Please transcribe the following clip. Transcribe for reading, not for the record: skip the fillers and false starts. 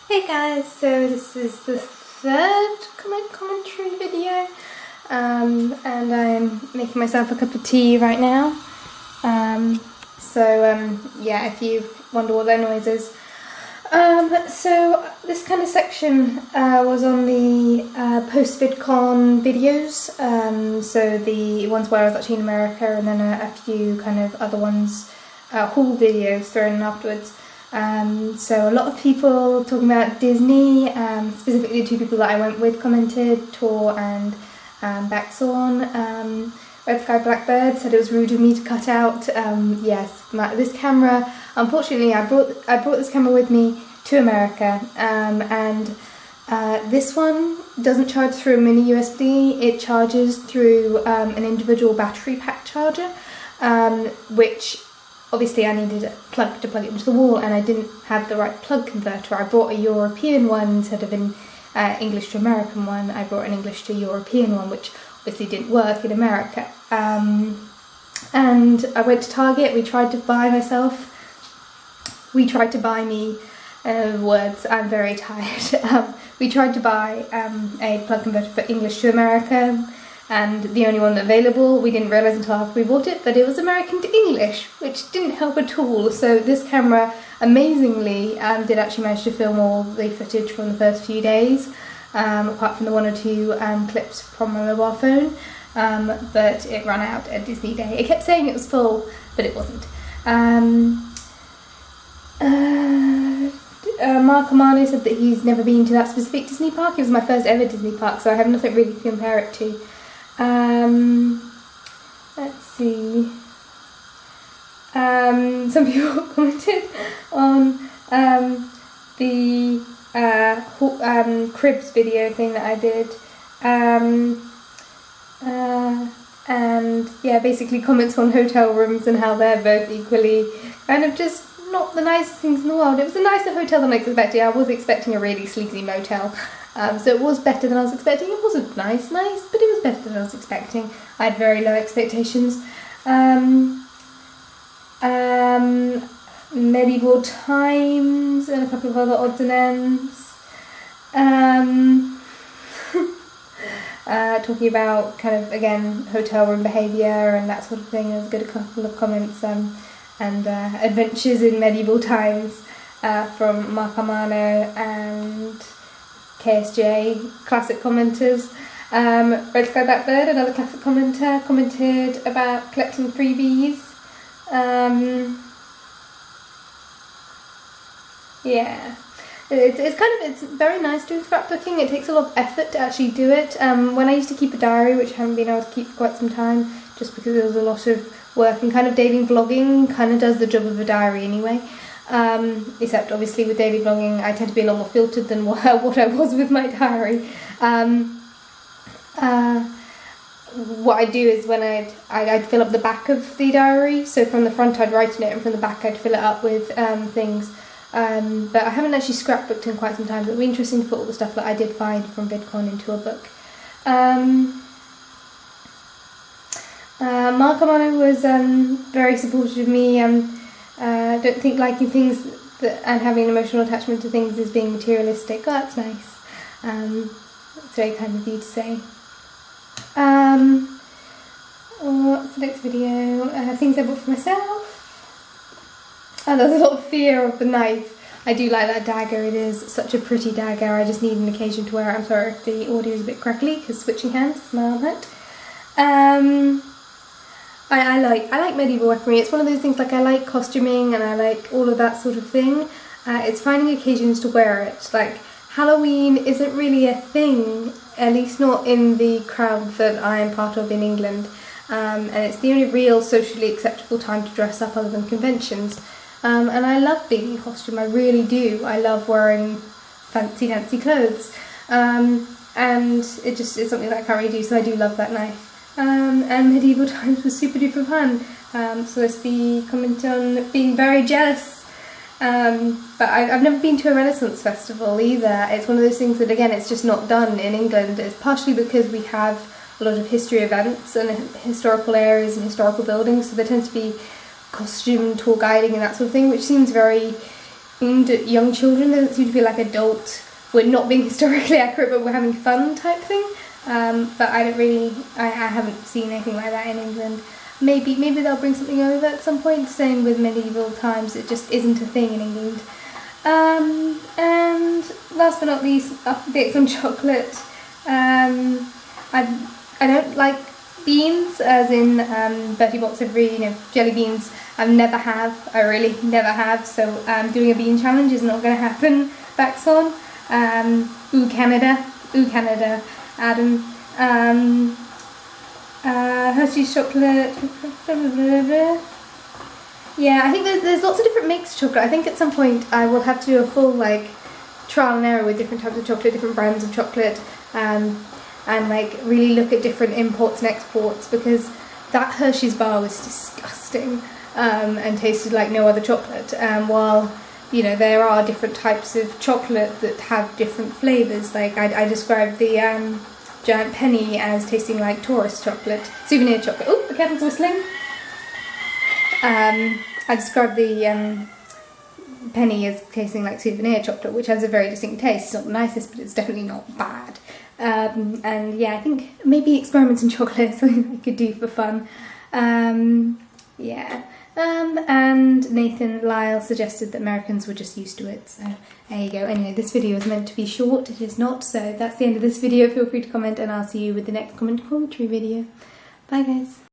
Hey guys, so this is the third commentary video, and I'm making myself a cup of tea right now. Yeah, if you wonder what that noise is. So this kind of section was on the post-VidCon videos, so the ones where I was actually in America, and then a few kind of other ones, haul videos thrown in afterwards. So a lot of people talking about Disney, specifically the two people that I went with commented, Tor and Baxorn. Red Sky Blackbird said it was rude of me to cut out. Yes, this camera, unfortunately I brought this camera with me to America, and this one doesn't charge through a mini USB, it charges through an individual battery pack charger, which obviously I needed a plug to plug it into the wall, and I didn't have the right plug converter. I brought a European one instead of an English to American one. I brought an English to European one, which obviously didn't work in America. And I went to Target. We tried to buy me words. I'm very tired. We tried to buy a plug converter for English to America, and the only one available, we didn't realise until after we bought it, but it was American to English, which didn't help at all. So this camera, amazingly, did actually manage to film all the footage from the first few days, apart from the one or two clips from my mobile phone, but it ran out at Disney Day. It kept saying it was full, but it wasn't. Mark Amano said that he's never been to that specific Disney park. It was my first ever Disney park, so I have nothing really to compare it to. Let's see. Some people commented on the cribs video thing that I did, and yeah, basically comments on hotel rooms and how they're both equally kind of just not the nicest things in the world. It was a nicer hotel than I expected. I was expecting a really sleazy motel. So it was better than I was expecting. It wasn't nice, but it was better than I was expecting. I had very low expectations. Medieval Times and a couple of other odds and ends. Talking about kind of, again, hotel room behaviour and that sort of thing. There's a couple of comments and adventures in medieval times from Mark Amano and KSJ, classic commenters. Red Sky Blackbird, another classic commenter, commented about collecting freebies. Yeah, it's very nice doing scrapbooking. It takes a lot of effort to actually do it. When I used to keep a diary, which I haven't been able to keep for quite some time, just because there was a lot of work, and kind of daily vlogging kind of does the job of a diary anyway. Except obviously with daily vlogging I tend to be a lot more filtered than what I was with my diary. What I'd do is when I'd fill up the back of the diary, so from the front I'd write in it and from the back I'd fill it up with things. But I haven't actually scrapbooked in quite some time, but it would be interesting to put all the stuff that I did find from VidCon into a book. Mark Amano was very supportive of me. Don't think liking things and having an emotional attachment to things is being materialistic. Oh, that's nice. It's very kind of you to say. What's the next video? Things I bought for myself. And there's a lot of fear of the knife. I do like that dagger. It is such a pretty dagger. I just need an occasion to wear it. I'm sorry if the audio is a bit crackly because switching hands is my arm hurt. I like medieval weaponry. It's one of those things, like I like costuming and I like all of that sort of thing. It's finding occasions to wear it. Like Halloween isn't really a thing, at least not in the crowd that I am part of in England. And it's the only real socially acceptable time to dress up other than conventions. And I love being in costume, I really do. I love wearing fancy clothes. And it's something that I can't really do, so I do love that knife. And Medieval Times was super duper fun. So let's comment on being very jealous. But I've never been to a Renaissance festival either. It's one of those things that, again, it's just not done in England. It's partially because we have a lot of history events and historical areas and historical buildings, so there tends to be costume tour guiding and that sort of thing, which seems very aimed at young children. There doesn't seem to be like adult, we're not being historically accurate but we're having fun type thing. But I don't really, I haven't seen anything like that in England. Maybe they'll bring something over at some point. Same with medieval times, it just isn't a thing in England. And last but not least, updates on chocolate. I don't like beans, as in Bertie Bott's every, jelly beans. I really never have, so doing a bean challenge is not going to happen. Backs on. Ooh Canada, Adam. Hershey's chocolate. Yeah, I think there's lots of different mixed chocolate. I think at some point I will have to do a full trial and error with different types of chocolate, different brands of chocolate, and really look at different imports and exports, because that Hershey's bar was disgusting and tasted like no other chocolate. While there are different types of chocolate that have different flavours. Like I described the giant penny as tasting like tourist chocolate, souvenir chocolate. Oh, the kettle's whistling. I described the penny as tasting like souvenir chocolate, which has a very distinct taste. It's not the nicest, but it's definitely not bad. And yeah, I think maybe experiments in chocolate is something I could do for fun. Yeah. And Nathan Lyle suggested that Americans were just used to it, so there you go. Anyway, this video is meant to be short, it is not, so that's the end of this video. Feel free to comment and I'll see you with the next commentary video. Bye guys.